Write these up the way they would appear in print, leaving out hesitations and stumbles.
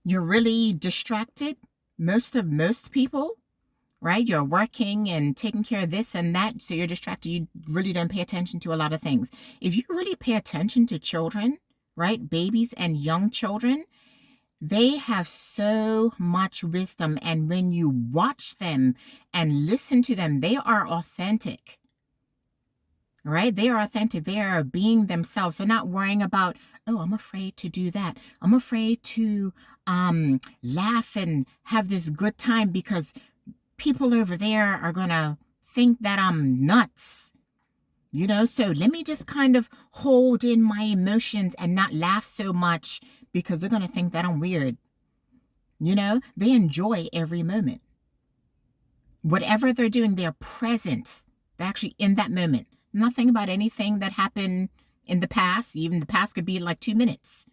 You're really distracted. Most people, right? You're working and taking care of this and that, so you're distracted. You really don't pay attention to a lot of things. If you really pay attention to children, right? Babies and young children, they have so much wisdom. And when you watch them and listen to them, they are authentic, right? They are authentic. They are being themselves. They're not worrying about, oh, I'm afraid to do that. I'm afraid to laugh and have this good time because people over there are going to think that I'm nuts. So let me just kind of hold in my emotions and not laugh so much because they're going to think that I'm weird. They enjoy every moment. Whatever they're doing, they're present. They're actually in that moment. Nothing about anything that happened in the past. Even the past could be like 2 minutes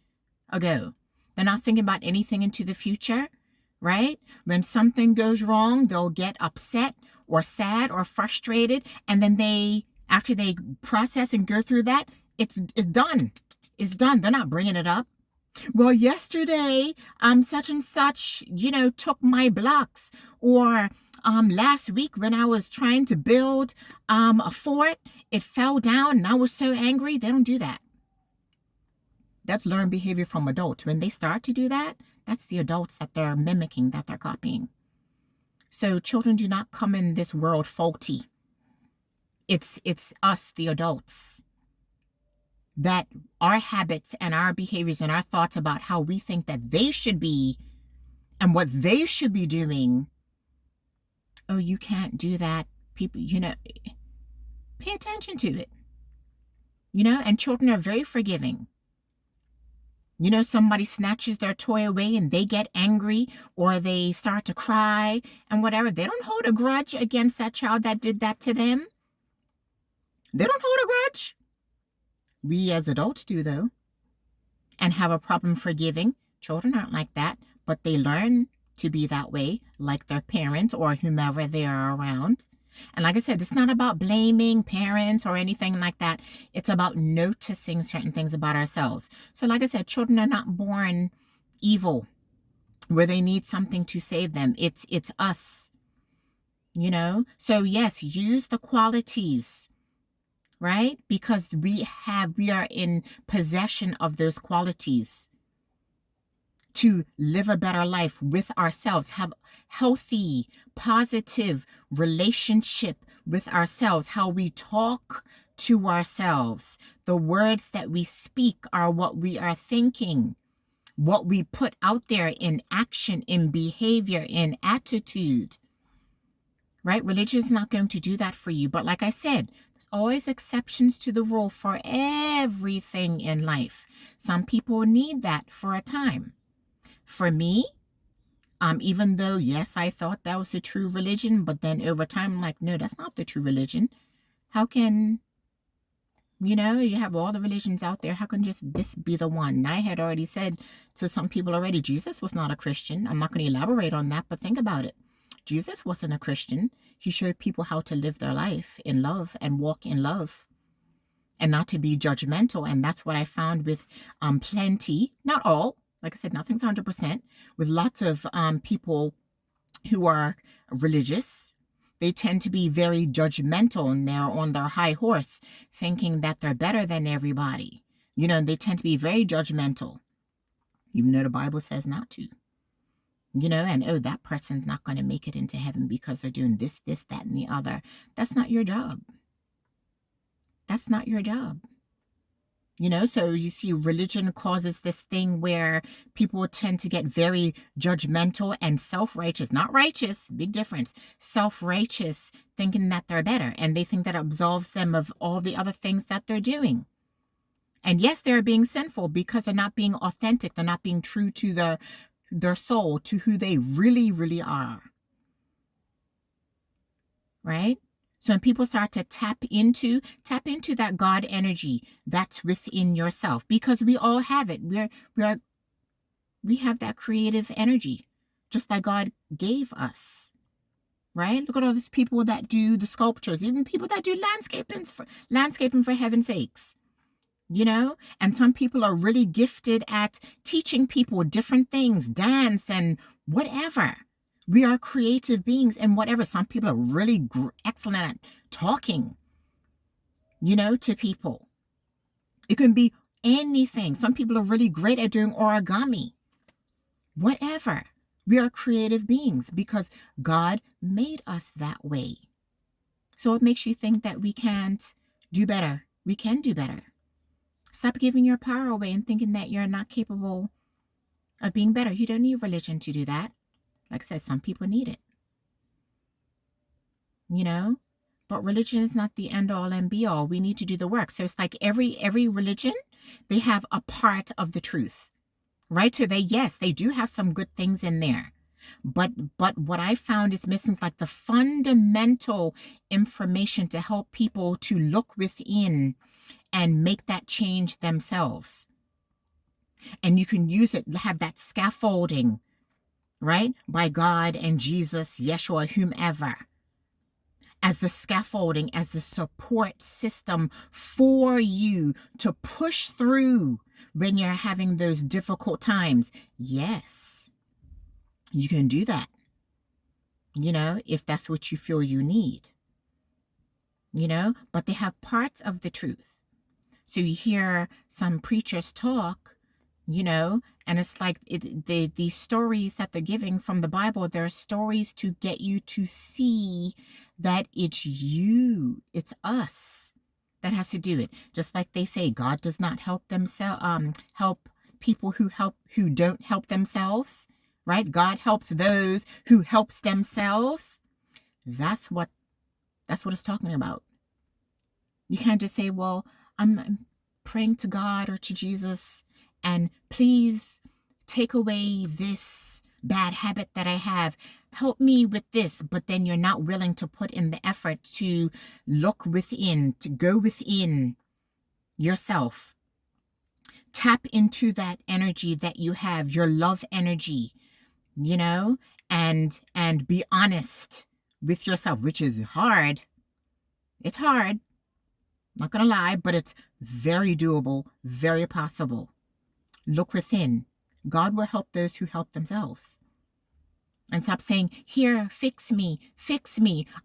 ago. They're not thinking about anything into the future, right? When something goes wrong, they'll get upset or sad or frustrated. And then after they process and go through that, it's done. It's done. They're not bringing it up. Well, yesterday, such and such, took my blocks. Or last week when I was trying to build a fort, it fell down and I was so angry. They don't do that. That's learned behavior from adults. When they start to do that, that's the adults that they're mimicking, that they're copying. So children do not come in this world faulty. It's us, the adults, that our habits and our behaviors and our thoughts about how we think that they should be and what they should be doing. Oh, you can't do that. People, pay attention to it. And children are very forgiving. Somebody snatches their toy away and they get angry or they start to cry and whatever. They don't hold a grudge against that child that did that to them. They don't hold a grudge. We as adults do, though, and have a problem forgiving. Children aren't like that, but they learn to be that way, like their parents or whomever they are around. And like I said, it's not about blaming parents or anything like that. It's about noticing certain things about ourselves. So like I said, children are not born evil where they need something to save them. It's us, So yes, use the qualities, right? Because we are in possession of those qualities to live a better life with ourselves, have healthy, positive relationship with ourselves, how we talk to ourselves. The words that we speak are what we are thinking, what we put out there in action, in behavior, in attitude, right? Religion is not going to do that for you. But like I said, there's always exceptions to the rule for everything in life. Some people need that for a time. For me, even though, yes, I thought that was a true religion, but then over time, I'm like, no, that's not the true religion. How can, you have all the religions out there. How can just this be the one? And I had already said to some people already, Jesus was not a Christian. I'm not going to elaborate on that, but think about it. Jesus wasn't a Christian. He showed people how to live their life in love and walk in love and not to be judgmental. And that's what I found with plenty, not all, like I said, nothing's 100%, with lots of people who are religious. They tend to be very judgmental and they're on their high horse thinking that they're better than everybody. And they tend to be very judgmental, even though the Bible says not to. And oh, that person's not going to make it into heaven because they're doing this, that, and the other. That's not your job. That's not your job. So you see, religion causes this thing where people tend to get very judgmental and self-righteous. Not righteous, big difference. Self-righteous, thinking that they're better. And they think that absolves them of all the other things that they're doing. And yes, they're being sinful because they're not being authentic. They're not being true to their soul, to who they really, really are. Right? So when people start to tap into that God energy that's within yourself, because we all have it. We have that creative energy, just like God gave us. Right? Look at all these people that do the sculptures, even people that do landscaping for heaven's sakes. you know? And some people are really gifted at teaching people different things, dance and whatever. We are creative beings and whatever. Some people are really excellent at talking, you know, to people. It can be anything. Some people are really great at doing origami, whatever. We are creative beings because God made us that way. So it makes you think that we can't do better. We can do better. Stop giving your power away and thinking that you're not capable of being better. You don't need religion to do that. Like I said, some people need it. You know? But religion is not the end all and be all. We need to do the work. So it's like every religion, they have a part of the truth. Right? So they do have some good things in there. But what I found is missing is like the fundamental information to help people to look within and make that change themselves. And you can use it, have that scaffolding, right? By God and Jesus, Yeshua, whomever, as the scaffolding, as the support system for you to push through when you're having those difficult times. Yes, you can do that, you know, if that's what you feel you need, you know, but they have parts of the truth. So you hear some preachers talk, you know, and it's like these stories that they're giving from the Bible, they're stories to get you to see that it's you, it's us that has to do it. Just like they say, God does not help help people who don't help themselves, right? God helps those who helps themselves. That's what it's talking about. You can't just say, well, I'm praying to God or to Jesus and please take away this bad habit that I have. Help me with this. But then you're not willing to put in the effort to look within, to go within yourself. Tap into that energy that you have, your love energy, you know, and be honest with yourself, which is hard. It's hard. Not going to lie, but it's very doable, very possible. Look within. God will help those who help themselves. And stop saying, here, fix me.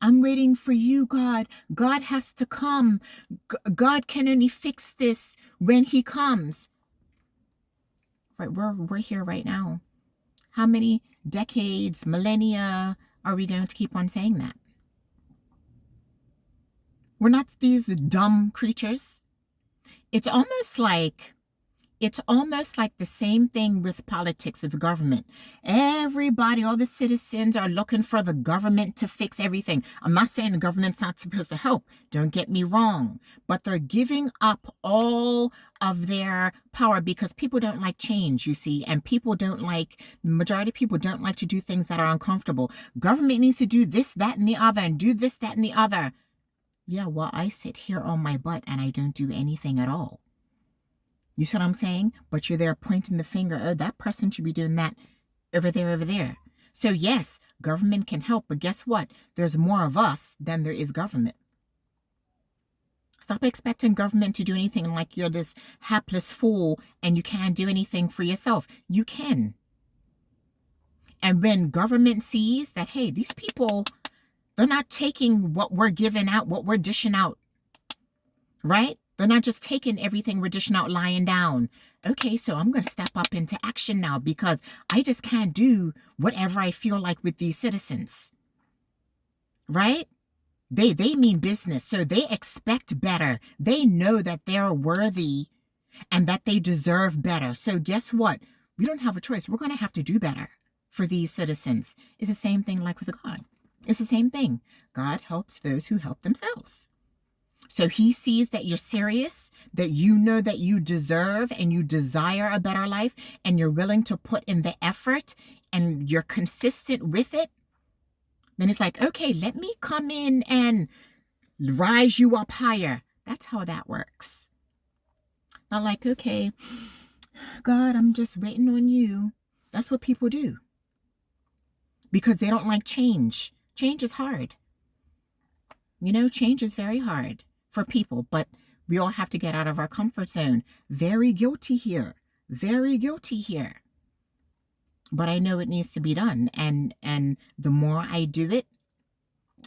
I'm waiting for you, God. God has to come. God can only fix this when he comes. Right, we're here right now. How many decades, millennia are we going to keep on saying that? We're not these dumb creatures. It's almost like the same thing with politics, with the government. Everybody, all the citizens are looking for the government to fix everything. I'm not saying the government's not supposed to help. Don't get me wrong. But they're giving up all of their power because people don't like change, you see. And the majority of people don't like to do things that are uncomfortable. Government needs to do this, that, and the other, and do this, that, and the other. Yeah, well, I sit here on my butt and I don't do anything at all. You see what I'm saying? But you're there pointing the finger. Oh, that person should be doing that over there. So yes, government can help. But guess what? There's more of us than there is government. Stop expecting government to do anything like you're this hapless fool and you can't do anything for yourself. You can. And when government sees that, hey, these people, they're not taking what we're giving out, what we're dishing out, right? They're not just taking everything we're dishing out lying down. Okay, so I'm going to step up into action now because I just can't do whatever I feel like with these citizens, right? They mean business, so they expect better. They know that they're worthy and that they deserve better. So guess what? We don't have a choice. We're going to have to do better for these citizens. It's the same thing like with God. It's the same thing. God helps those who help themselves. So he sees that you're serious, that you know that you deserve and you desire a better life, and you're willing to put in the effort and you're consistent with it. Then it's like, okay, let me come in and rise you up higher. That's how that works. Not like, okay, God, I'm just waiting on you. That's what people do. Because they don't like change. Change is hard. You know, change is very hard for people, but We all have to get out of our comfort zone. Very guilty here. Very guilty here. But I know it needs to be done. And the more I do it,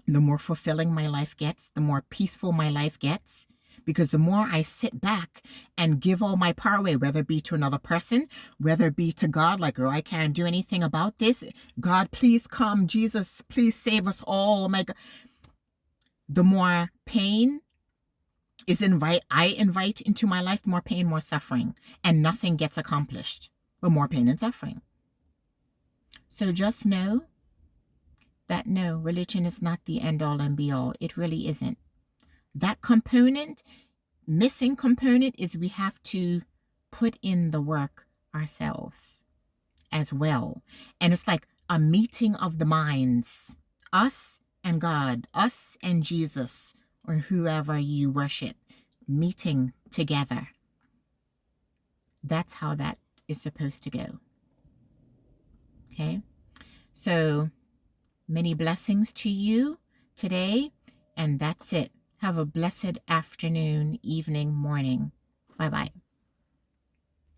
the more fulfilling my life gets, the more peaceful my life gets. Because the more I sit back and give all my power away, whether it be to another person, whether it be to God, like, oh, I can't do anything about this. God, please come. Jesus, please save us all. Oh my God. The more pain I invite into my life, more pain, more suffering. And nothing gets accomplished but more pain and suffering. So just know that no, religion is not the end all and be all. It really isn't. That component, missing component, is we have to put in the work ourselves as well. And it's like a meeting of the minds, us and God, us and Jesus, or whoever you worship, meeting together. That's how that is supposed to go. Okay? So many blessings to you today, and that's it. Have a blessed afternoon, evening, morning. Bye-bye.